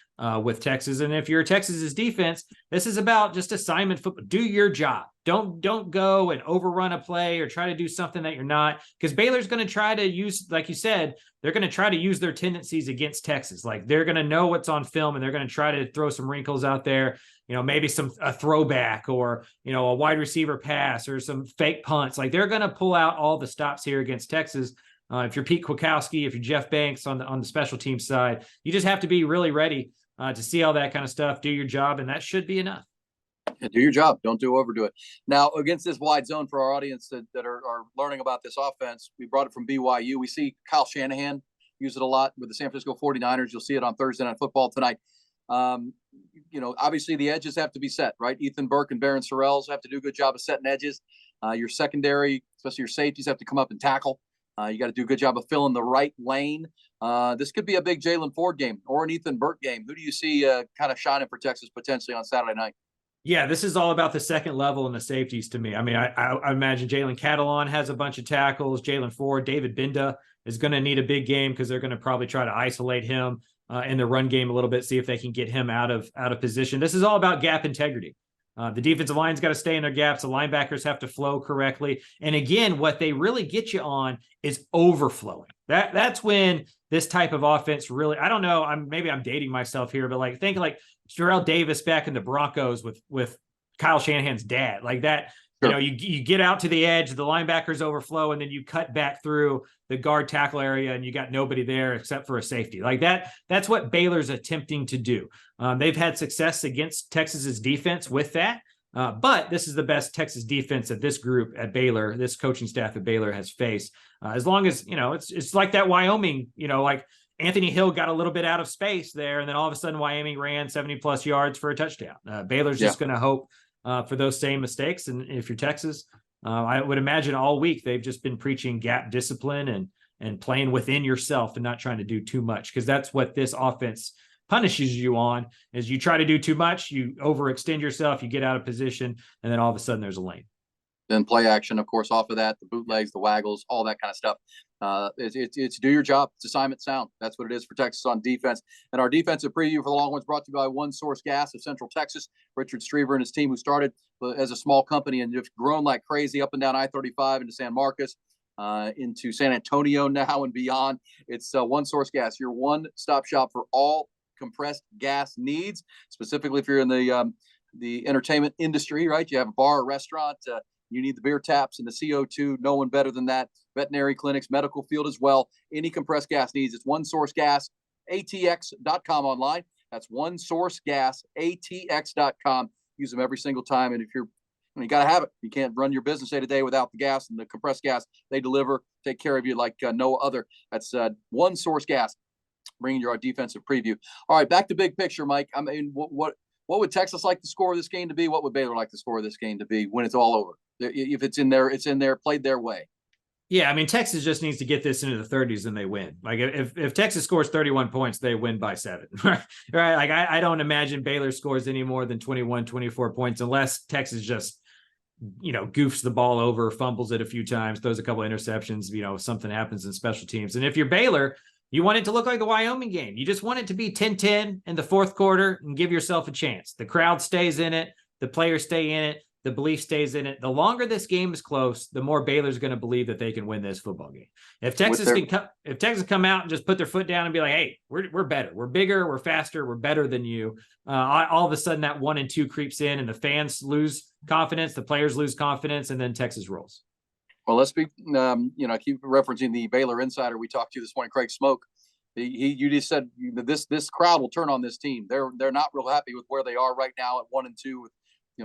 Speaker 2: with Texas. And if you're Texas's defense, this is about just assignment football. Do your job. Don't go and overrun a play or try to do something that you're not, because Baylor's going to try to use, like you said, they're going to try to use their tendencies against Texas. Like, they're going to know what's on film and they're going to try to throw some wrinkles out there. Maybe a throwback or, a wide receiver pass or some fake punts. Like, they're going to pull out all the stops here against Texas. If you're Pete Kwiatkowski, if you're Jeff Banks on the special team side, you just have to be really ready to see all that kind of stuff, do your job, and that should be enough.
Speaker 1: Yeah, do your job. Don't overdo it. Now, against this wide zone, for our audience that are learning about this offense, we brought it from BYU. We see Kyle Shanahan use it a lot with the San Francisco 49ers. You'll see it on Thursday Night Football tonight. Obviously the edges have to be set, right? Ethan Burke and Barron Sorrells have to do a good job of setting edges. Your secondary, especially your safeties, have to come up and tackle. You got to do a good job of filling the right lane. This could be a big Jalen Ford game or an Ethan Burke game. Who do you see kind of shining for Texas potentially on Saturday night?
Speaker 2: Yeah, this is all about the second level and the safeties to me. I mean, I imagine Jalen Catalon has a bunch of tackles. Jalen Ford, David Binda is going to need a big game because they're going to probably try to isolate him in the run game a little bit, see if they can get him out of position. This is all about gap integrity. The defensive line's got to stay in their gaps. The linebackers have to flow correctly. And again, what they really get you on is overflowing. That's when this type of offense really, I don't know, maybe I'm dating myself here, but think like Jarrell Davis back in the Broncos with Kyle Shanahan's dad. Like that, sure. You get out to the edge, the linebackers overflow, and then you cut back through the guard tackle area and you got nobody there except for a safety. Like that's what Baylor's attempting to do. They've had success against Texas's defense with that. But this is the best Texas defense that this group at Baylor, this coaching staff at Baylor has faced. As long as, it's like that Wyoming, like Anthony Hill got a little bit out of space there. And then all of a sudden Wyoming ran 70+ yards for a touchdown. Baylor's just going to hope for those same mistakes. And if you're Texas, I would imagine all week they've just been preaching gap discipline and playing within yourself and not trying to do too much, because that's what this offense punishes you on. Is you try to do too much, you overextend yourself, you get out of position, and then all of a sudden there's a lane.
Speaker 1: Then play action, of course, off of that, the bootlegs, the waggles, all that kind of stuff. It's do your job. It's assignment sound. That's what it is for Texas on defense. And our defensive preview for the Longhorns brought to you by One Source Gas of Central Texas. Richard Striever and his team, who started as a small company and just grown like crazy up and down I-35 into San Marcos, into San Antonio now and beyond. It's One Source Gas, your one-stop shop for all compressed gas needs, specifically if you're in the entertainment industry, right? You have a bar or restaurant, you need the beer taps and the CO2. No one better than that. Veterinary clinics, medical field as well. Any compressed gas needs. It's One Source Gas, ATX.com online. That's One Source Gas, ATX.com. Use them every single time. And if you got to have it. You can't run your business day to day without the gas, and the compressed gas they deliver, take care of you like no other. That's One Source Gas, bringing you our defensive preview. All right, back to big picture, Mike. I mean, what would Texas like the score of this game to be? What would Baylor like the score of this game to be when it's all over? If it's in there, it's in there, played their way.
Speaker 2: Yeah, I mean, Texas just needs to get this into the 30s and they win. Like if Texas scores 31 points, they win by 7. Right? Like I don't imagine Baylor scores any more than 21, 24 points unless Texas just, goofs the ball over, fumbles it a few times, throws a couple of interceptions, something happens in special teams. And if you're Baylor, you want it to look like the Wyoming game. You just want it to be 10-10 in the fourth quarter and give yourself a chance. The crowd stays in it. The players stay in it. The belief stays in it. The longer this game is close, the more Baylor's going to believe that they can win this football game. If Texas come out and just put their foot down and be like, "Hey, we're better, we're bigger, we're faster, we're better than you," all of a sudden that 1-2 creeps in, and the fans lose confidence, the players lose confidence, and then Texas rolls.
Speaker 1: Well, let's be, I keep referencing the Baylor insider we talked to this morning, Craig Smoke. You just said that this crowd will turn on this team. They're not real happy with where they are right now at 1-2 with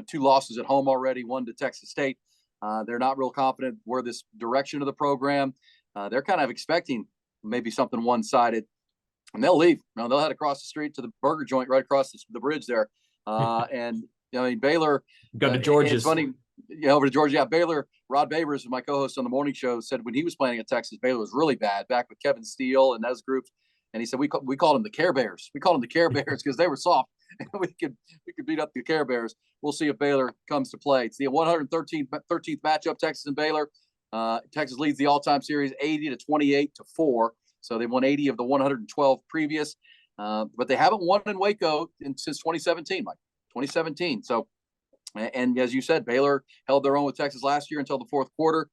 Speaker 1: 2 losses at home already, 1 to Texas State. They're not real confident where this direction of the program. They're kind of expecting maybe something one-sided, and they'll leave. They'll head across the street to the burger joint right across the bridge there. And Baylor
Speaker 2: go to George's.
Speaker 1: It's funny, over to Georgia. Yeah, Baylor. Rod Babers, my co-host on the morning show, said when he was playing at Texas, Baylor was really bad back with Kevin Steele and those groups. And he said we called them the Care Bears. We called them the Care Bears because they were soft. we could beat up the Care Bears. We'll see if Baylor comes to play. It's the 113th matchup, Texas and Baylor. Texas leads the all-time series 80-28-4. So they won 80 of the 112 previous. But they haven't won in Waco since 2017, Mike. 2017. So, and as you said, Baylor held their own with Texas last year until the fourth quarter.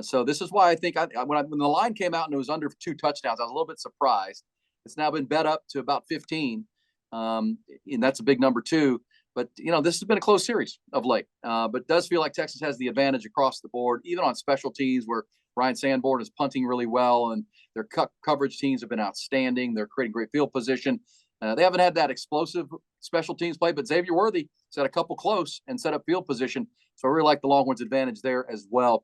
Speaker 1: So this is why I think when the line came out and it was under 2 touchdowns, I was a little bit surprised. It's now been bet up to about 15. And that's a big number too. But, this has been a close series of late. But it does feel like Texas has the advantage across the board, even on special teams where Ryan Sanborn is punting really well and their coverage teams have been outstanding. They're creating great field position. They haven't had that explosive special teams play, but Xavier Worthy set a couple close and set up field position. So I really like the Longhorns' advantage there as well.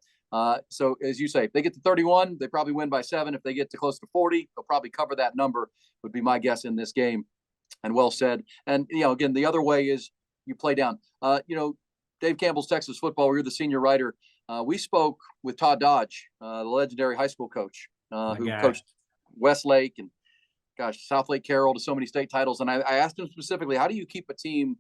Speaker 1: So as you say, if they get to 31, they probably win by 7. If they get to close to 40, they'll probably cover that number, would be my guess in this game. And well said. And, again, the other way is you play down. Dave Campbell's Texas Football, you're the senior writer. We spoke with Todd Dodge, the legendary high school coach who coached Westlake and, South Lake Carroll to so many state titles. And I asked him specifically, how do you keep a team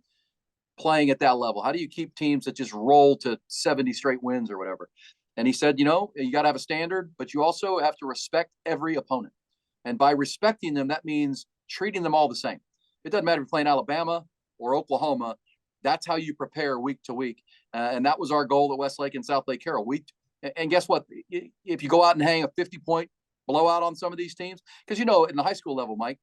Speaker 1: playing at that level? How do you keep teams that just roll to 70 straight wins or whatever? And he said, you got to have a standard, but you also have to respect every opponent. And by respecting them, that means treating them all the same. It doesn't matter if you're playing Alabama or Oklahoma. That's how you prepare week to week. And that was our goal at Westlake and South Lake Carroll. And guess what? If you go out and hang a 50-point blowout on some of these teams, because, in the high school level, Mike,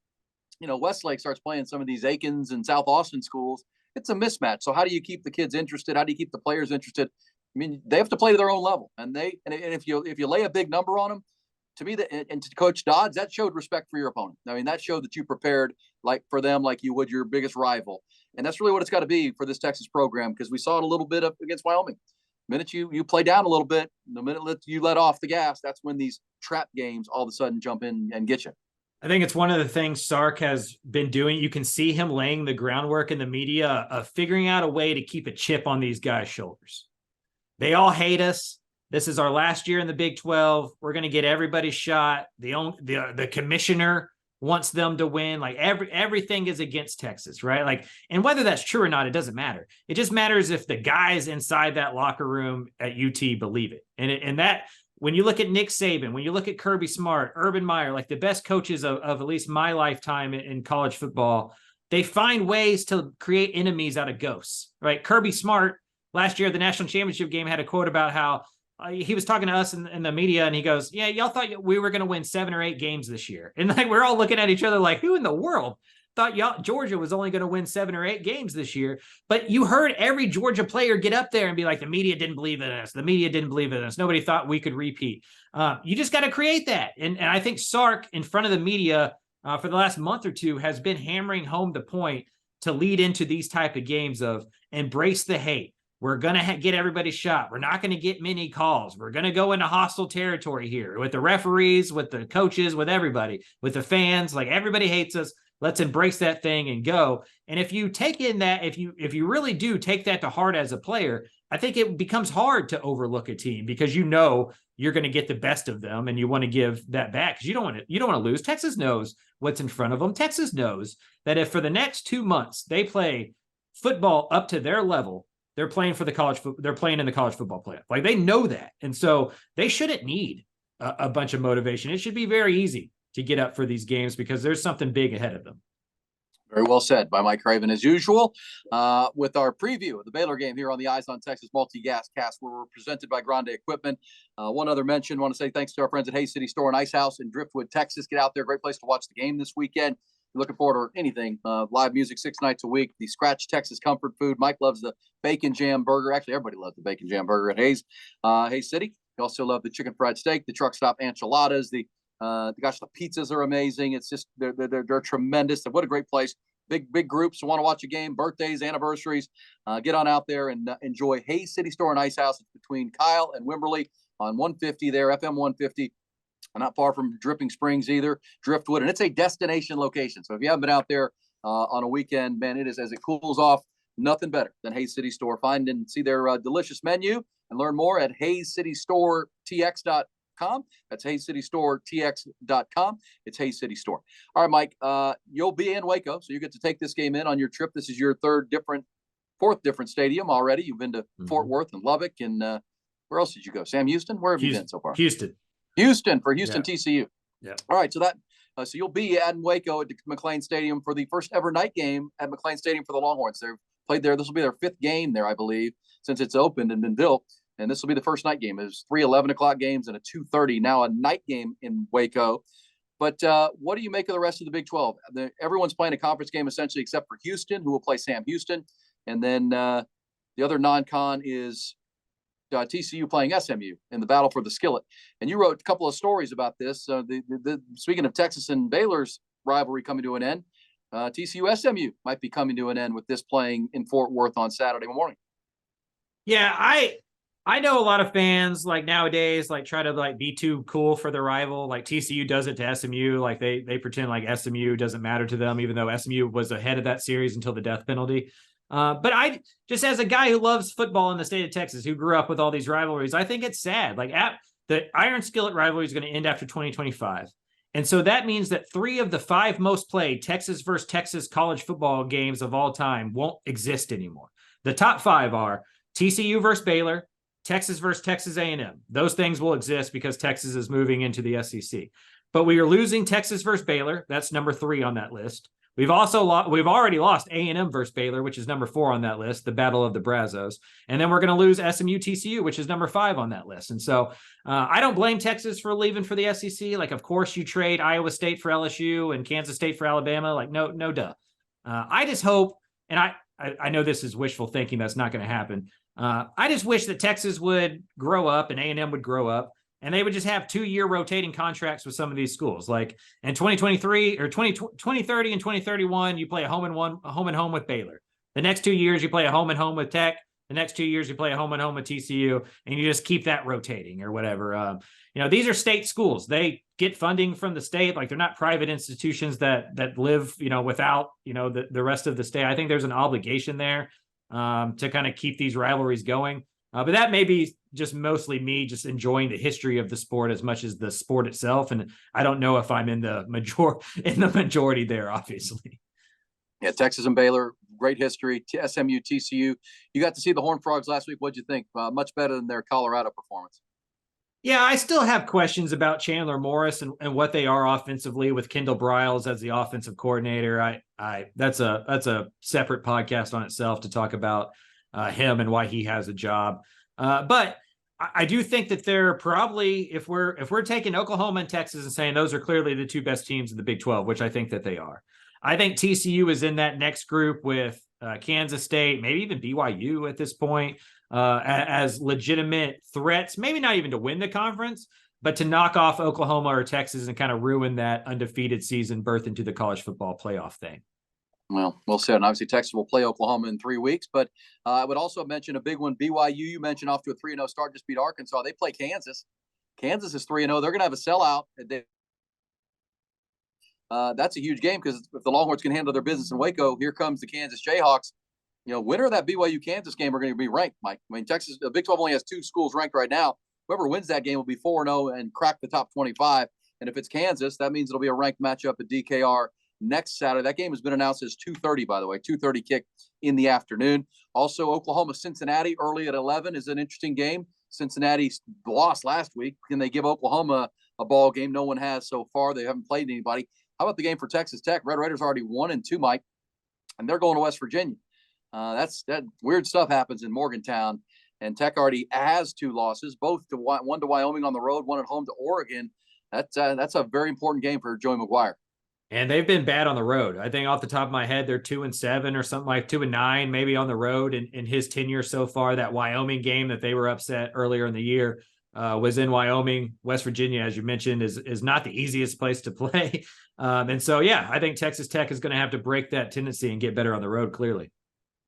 Speaker 1: Westlake starts playing some of these Aikens and South Austin schools. It's a mismatch. So how do you keep the kids interested? How do you keep the players interested? I mean, they have to play to their own level. And if you lay a big number on them, to me, and to Coach Dodds, that showed respect for your opponent. I mean, that showed that you prepared for them like you would your biggest rival. And that's really what it's got to be for this Texas program, because we saw it a little bit against Wyoming. The minute you play down a little bit, the minute you let off the gas, that's when these trap games all of a sudden jump in and get you.
Speaker 2: I think it's one of the things Sark has been doing. You can see him laying the groundwork in the media of figuring out a way to keep a chip on these guys' shoulders. They all hate us. This is our last year in the Big 12. We're going to get everybody shot. The commissioner wants them to win. Like everything is against Texas, right? Like, and whether that's true or not, it doesn't matter. It just matters if the guys inside that locker room at UT believe it. And that, when you look at Nick Saban, when you look at Kirby Smart, Urban Meyer, like the best coaches of at least my lifetime in college football, they find ways to create enemies out of ghosts, right? Kirby Smart last year at the national championship game had a quote about how he was talking to us in the media, and he goes, yeah, y'all thought we were going to win 7 or 8 games this year. And like, we're all looking at each other like, who in the world thought Georgia was only going to win 7 or 8 games this year? But you heard every Georgia player get up there and be like, the media didn't believe in us. The media didn't believe in us. Nobody thought we could repeat. You just got to create that. And I think Sark in front of the media for the last month or two has been hammering home the point to lead into these type of games of embrace the hate. We're going to get everybody shot. We're not going to get many calls. We're going to go into hostile territory here with the referees, with the coaches, with everybody, with the fans. Like, everybody hates us. Let's embrace that thing and go. And if you take in that, if you really do take that to heart as a player, I think it becomes hard to overlook a team because you know you're going to get the best of them and you want to give that back because you don't want to lose. Texas knows what's in front of them. Texas knows that if for the next 2 months they play football up to their level, they're playing in the college football playoff. Like, they know that. And so they shouldn't need a bunch of motivation. It should be very easy to get up for these games because there's something big ahead of them.
Speaker 1: Very well said by Mike Craven, as usual, with our preview of the Baylor game here on the Eyes on Texas Multi-Gas Cast, where we're presented by Grande Equipment. One other mention, want to say thanks to our friends at Hayes City Store and Ice House in Driftwood, Texas. Get out there. Great place to watch the game this weekend. Looking forward to anything, live music 6 nights a week, the Scratch Texas comfort food. Mike loves the bacon jam burger. Actually, everybody loves the bacon jam burger at Hayes City. You also love the chicken fried steak, the truck stop enchiladas, the pizzas are amazing. It's just, they're tremendous. What a great place. Big groups who want to watch a game, birthdays, anniversaries. Get on out there and enjoy Hayes City Store and Ice House. It's between Kyle and Wimberley on 150 there, FM 150. Not far from Dripping Springs either, Driftwood, and it's a destination location. So if you haven't been out there on a weekend, man, it is, as it cools off, nothing better than Hayes City Store. Find and see their delicious menu and learn more at HayesCityStoreTX.com. That's HayesCityStoreTX.com. It's Hayes City Store. All right, Mike, you'll be in Waco, so you get to take this game in on your trip. This is your fourth different stadium already. You've been to Fort Worth and Lubbock, and where else did you go? Sam Houston? Where have you been so far?
Speaker 2: Houston,
Speaker 1: TCU.
Speaker 2: Yeah.
Speaker 1: All right. So so you'll be at Waco at McLean Stadium for the first ever night game at McLean Stadium for the Longhorns. They've played there. This will be their 5th game there, I believe, since it's opened and been built. And this will be the first night game. There's 3 11 o'clock games and a 2:30. Now a night game in Waco. But what do you make of the rest of the Big 12? Everyone's playing a conference game essentially except for Houston, who will play Sam Houston. And then the other non-con is TCU playing SMU in the battle for the skillet. And you wrote a couple of stories about this. Speaking of Texas and Baylor's rivalry coming to an end, TCU SMU might be coming to an end with this playing in Fort Worth on Saturday morning.
Speaker 2: Yeah, I know a lot of fans like nowadays like try to like be too cool for the rival. Like TCU does it to SMU. Like they pretend like SMU doesn't matter to them, even though SMU was ahead of that series until the death penalty. But I just, as a guy who loves football in the state of Texas, who grew up with all these rivalries, I think it's sad. Like the Iron Skillet rivalry is going to end after 2025. And so that means that 3 of the 5 most played Texas versus Texas college football games of all time won't exist anymore. The top 5 are TCU versus Baylor, Texas versus Texas A&M. Those things will exist because Texas is moving into the SEC. But we are losing Texas versus Baylor. That's number 3 on that list. We've already lost A&M versus Baylor, which is number 4 on that list, the Battle of the Brazos. And then we're going to lose SMU TCU, which is number 5 on that list. And so I don't blame Texas for leaving for the SEC. Like, of course, you trade Iowa State for LSU and Kansas State for Alabama. Like, no duh. I just hope, and I know this is wishful thinking, that's not going to happen. I just wish that Texas would grow up and A&M would grow up, and they would just have 2-year rotating contracts with some of these schools. Like in 2023 or 2030 and 2031, you play a home and home with Baylor. The next 2 years, you play a home and home with Tech. The next 2 years, you play a home and home with TCU, and you just keep that rotating or whatever. These are state schools. They get funding from the state. Like, they're not private institutions that live, without, the rest of the state. I think there's an obligation there to kind of keep these rivalries going. But that may be just mostly me just enjoying the history of the sport as much as the sport itself. And I don't know if I'm in the majority there, obviously.
Speaker 1: Yeah, Texas and Baylor, great history. SMU, TCU. You got to see the Horned Frogs last week. What'd you think? Much better than their Colorado performance.
Speaker 2: Yeah, I still have questions about Chandler Morris and what they are offensively with Kendall Briles as the offensive coordinator. I that's a separate podcast on itself to talk about him and why he has a job. But I do think that they're probably, if we're taking Oklahoma and Texas and saying those are clearly the two best teams in the Big 12, which I think that they are. I think TCU is in that next group with Kansas State, maybe even BYU at this point, as legitimate threats, maybe not even to win the conference, but to knock off Oklahoma or Texas and kind of ruin that undefeated season berth into the college football playoff thing.
Speaker 1: Well, we'll see. And obviously, Texas will play Oklahoma in 3 weeks. But I would also mention a big one. BYU, you mentioned off to a 3-0 start, just beat Arkansas. They play Kansas. Kansas is 3-0. They're going to have a sellout. That's a huge game because if the Longhorns can handle their business in Waco, here comes the Kansas Jayhawks. Winner of that BYU Kansas game are going to be ranked, Mike. I mean, Texas, the Big 12 only has 2 schools ranked right now. Whoever wins that game will be 4-0 and crack the top 25. And if it's Kansas, that means it'll be a ranked matchup at DKR next Saturday. That game has been announced as 2:30, by the way, 2:30 kick in the afternoon. Also, Oklahoma-Cincinnati early at 11 is an interesting game. Cincinnati lost last week. Can they give Oklahoma a ball game? No one has so far. They haven't played anybody. How about the game for Texas Tech? Red Raiders already 1-2, Mike, and they're going to West Virginia. That weird stuff happens in Morgantown, and Tech already has 2 losses, both to one to Wyoming on the road, one at home to Oregon. That's a very important game for Joey McGuire.
Speaker 2: And they've been bad on the road. I think off the top of my head, they're 2-7 or something like 2-9, maybe on the road in his tenure so far. That Wyoming game that they were upset earlier in the year was in Wyoming. West Virginia, as you mentioned, is not the easiest place to play. And so, yeah, I think Texas Tech is going to have to break that tendency and get better on the road, clearly.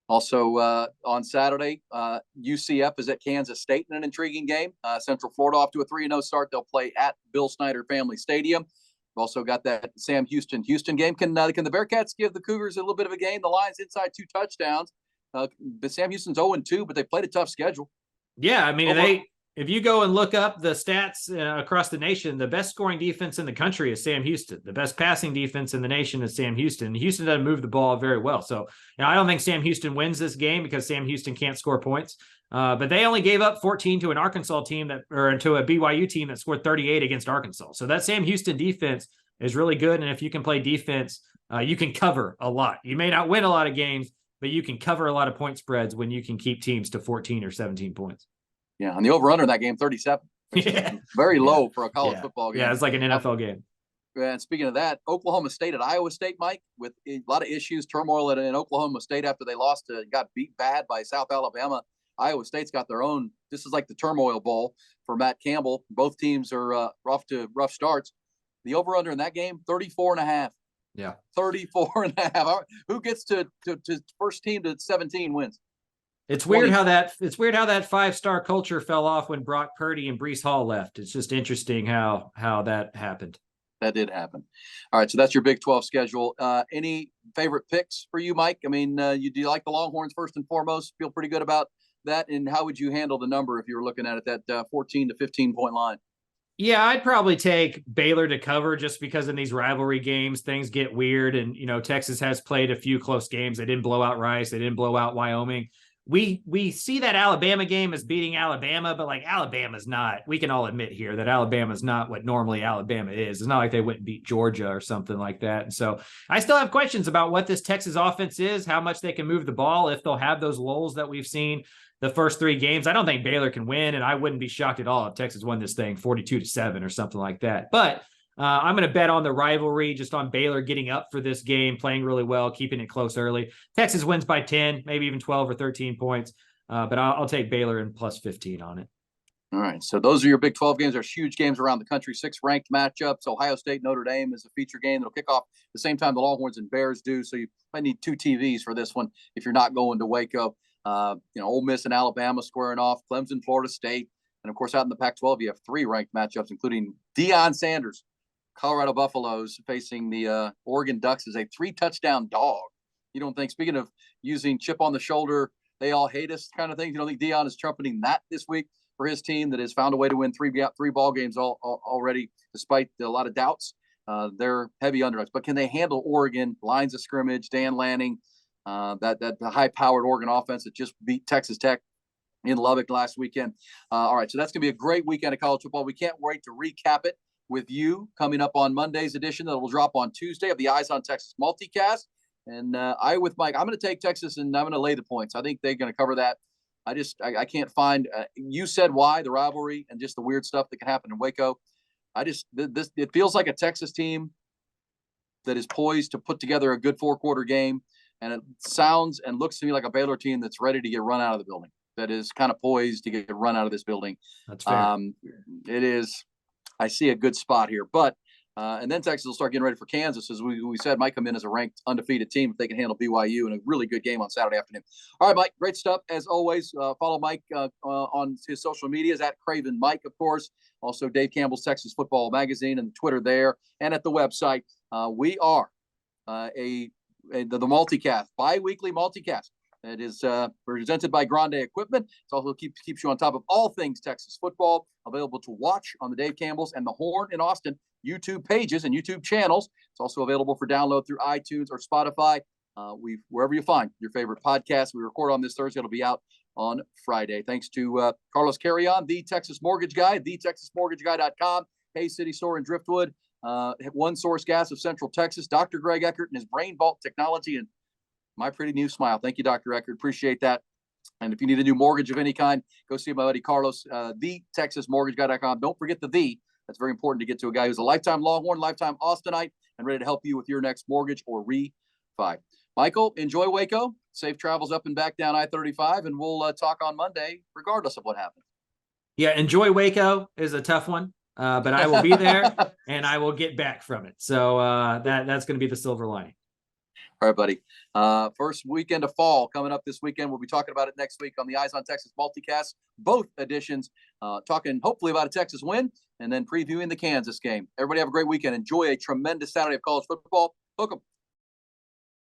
Speaker 1: Also on Saturday, UCF is at Kansas State in an intriguing game. Central Florida off to a 3-0 start. They'll play at Bill Snyder Family Stadium. We've also got that Sam Houston game. Can the Bearcats give the Cougars a little bit of a game? The Lions inside 2 touchdowns. But Sam Houston's 0-2, but they played a tough schedule.
Speaker 2: Yeah, I mean, if you go and look up the stats across the nation, the best scoring defense in the country is Sam Houston. The best passing defense in the nation is Sam Houston. Houston doesn't move the ball very well. So I don't think Sam Houston wins this game because Sam Houston can't score points. But they only gave up 14 to an Arkansas team to a BYU team that scored 38 against Arkansas. So that Sam Houston defense is really good. And if you can play defense, you can cover a lot. You may not win a lot of games, but you can cover a lot of point spreads when you can keep teams to 14 or 17 points.
Speaker 1: Yeah, and the over-under in that game, 37.
Speaker 2: Yeah.
Speaker 1: Very low for a college football game.
Speaker 2: Yeah, it's like an NFL game.
Speaker 1: And speaking of that, Oklahoma State at Iowa State, Mike, with a lot of issues, turmoil in Oklahoma State after they got beat bad by South Alabama. Iowa State's got their own. This is like the turmoil bowl for Matt Campbell. Both teams are off to rough starts. The over-under in that game, 34.5.
Speaker 2: Yeah.
Speaker 1: 34.5. Who gets to first team to 17 wins?
Speaker 2: It's weird how that 5-star culture fell off when Brock Purdy and Breece Hall left. It's just interesting how that happened.
Speaker 1: That did happen. All right, so that's your Big 12 schedule. Any favorite picks for you, Mike? I mean, do you like the Longhorns first and foremost? Feel pretty good about that? And how would you handle the number if you were looking at it, that 14 to 15 point line?
Speaker 2: Yeah, I'd probably take Baylor to cover just because in these rivalry games, things get weird. And, Texas has played a few close games. They didn't blow out Rice. They didn't blow out Wyoming. We see that Alabama game as beating Alabama, but like Alabama's not, we can all admit here that Alabama's not what normally Alabama is. It's not like they went and beat Georgia or something like that. And so I still have questions about what this Texas offense is, how much they can move the ball, if they'll have those lulls that we've seen the first 3 games. I don't think Baylor can win, and I wouldn't be shocked at all if Texas won this thing 42-7 or something like that. But I'm going to bet on the rivalry, just on Baylor getting up for this game, playing really well, keeping it close early. Texas wins by 10, maybe even 12 or 13 points, but I'll take Baylor and plus 15 on it.
Speaker 1: All right, so those are your Big 12 games. There's huge games around the country, 6 ranked matchups. Ohio State, Notre Dame is a feature game that'll kick off the same time the Longhorns and Bears do, so you might need 2 TVs for this one if you're not going to Waco. Ole Miss and Alabama squaring off, Clemson, Florida State, and of course out in the Pac-12 you have 3 ranked matchups, including Deion Sanders, Colorado Buffaloes facing the Oregon Ducks as a 3-touchdown dog. You don't think, speaking of using chip on the shoulder they all hate us kind of thing. You don't think Dion is trumpeting that this week for his team that has found a way to win three ball games already, despite a lot of doubts. They're heavy underdogs, but can they handle Oregon, lines of scrimmage, Dan Lanning, that high-powered Oregon offense that just beat Texas Tech in Lubbock last weekend? All right, so that's going to be a great weekend of college football. We can't wait to recap it with you coming up on Monday's edition that will drop on Tuesday of the Eyes on Texas multicast. And I, with Mike, I'm going to take Texas and I'm going to lay the points. I think they're going to cover that. I can't find. You said why, the rivalry and just the weird stuff that can happen in Waco. It feels like a Texas team that is poised to put together a good 4-quarter game, and it sounds and looks to me like a Baylor team that's ready to get run out of the building. That is kind of poised to get run out of this building.
Speaker 2: That's fair.
Speaker 1: It is. I see a good spot here, but and then Texas will start getting ready for Kansas, as we said, might come in as a ranked undefeated team if they can handle BYU in a really good game on Saturday afternoon. All right, Mike, great stuff as always. Follow Mike on his social medias at Craven Mike, of course. Also, Dave Campbell's Texas Football Magazine and Twitter there, and at the website. We are the multicast, bi-weekly multicast. It is presented by Grande Equipment. It also keeps you on top of all things Texas football. Available to watch on the Dave Campbell's and the Horn in Austin YouTube pages and YouTube channels. It's also available for download through iTunes or Spotify. Wherever you find your favorite podcast. We record on this Thursday. It'll be out on Friday. Thanks to Carlos Carrion, the Texas Mortgage Guy, thetexasmortgageguy.com, Hayes City Store in Driftwood, One Source Gas of Central Texas, Dr. Greg Eckert and his Brain Vault Technology, and my pretty new smile. Thank you, Dr. Eckert. Appreciate that. And if you need a new mortgage of any kind, go see my buddy Carlos, thetexasmortgageguy.com. Don't forget the "the." That's very important to get to a guy who's a lifetime Longhorn, lifetime Austinite, and ready to help you with your next mortgage or refi. Michael, enjoy Waco. Safe travels up and back down I-35, and we'll talk on Monday, regardless of what happens.
Speaker 2: Yeah, enjoy Waco is a tough one, but I will be there and I will get back from it. So that's going to be the silver lining.
Speaker 1: All right, buddy. First weekend of fall coming up this weekend. We'll be talking about it next week on the Eyes on Texas multicast, both editions, talking hopefully about a Texas win and then previewing the Kansas game. Everybody have a great weekend. Enjoy a tremendous Saturday of college football. Hook 'em.